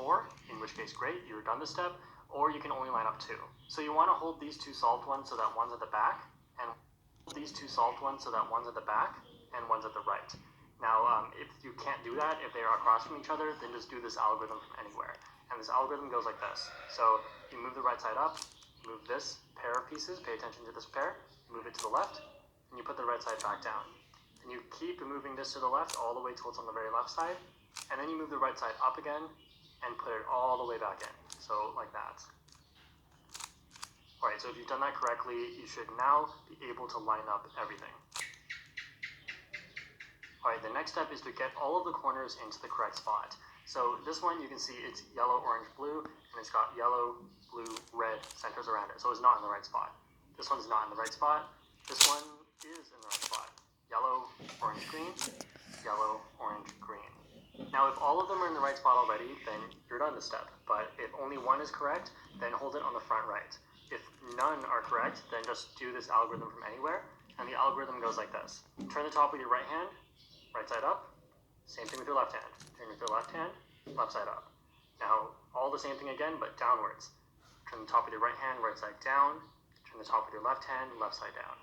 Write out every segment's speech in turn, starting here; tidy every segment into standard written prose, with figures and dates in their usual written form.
4, in which case great, you're done this step, or you can only line up 2. So you want to hold these 2 solved ones so that one's at the back, and these 2 solved ones so that one's at the back, and one's at the right. Now, if you can't do that, if they are across from each other, then just do this algorithm from anywhere. And this algorithm goes like this. So you move the right side up, move this pair of pieces, pay attention to this pair, move it to the left, and you put the right side back down. And you keep moving this to the left all the way till it's on the very left side, and then you move the right side up again and put it all the way back in. So like that. Alright, so if you've done that correctly, you should now be able to line up everything. Alright, the next step is to get all of the corners into the correct spot. So this one, you can see it's yellow, orange, blue, and it's got yellow, blue, red centers around it. So it's not in the right spot. This one's not in the right spot. This one is in the right spot. Yellow, orange, green, yellow, orange, green. Now, if all of them are in the right spot already, then you're done this step. But if only one is correct, then hold it on the front right. If none are correct, then just do this algorithm from anywhere. And the algorithm goes like this. Turn the top with your right hand, right side up. Same thing with your left hand. Turn with your left hand, left side up. Now, all the same thing again, but downwards. Turn the top with your right hand, right side down. Turn the top with your left hand, left side down.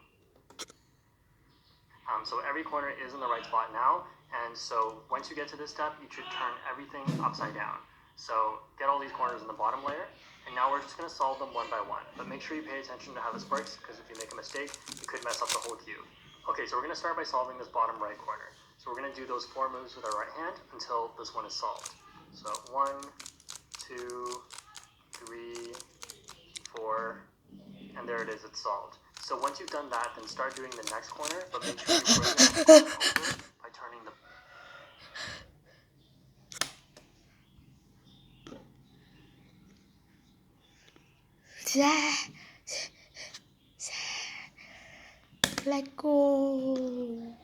So every corner is in the right spot now, and so once you get to this step, you should turn everything upside down. So get all these corners in the bottom layer, and now we're just going to solve them one by one. But make sure you pay attention to how this works, because if you make a mistake, you could mess up the whole cube. Okay, so we're going to start by solving this bottom right corner. So we're going to do those 4 moves with our right hand until this one is solved. So 1, 2, 3, 4, and there it is, it's solved. So once you've done that, then start doing the next corner, but make sure you bring that corner over by turning the... Let go.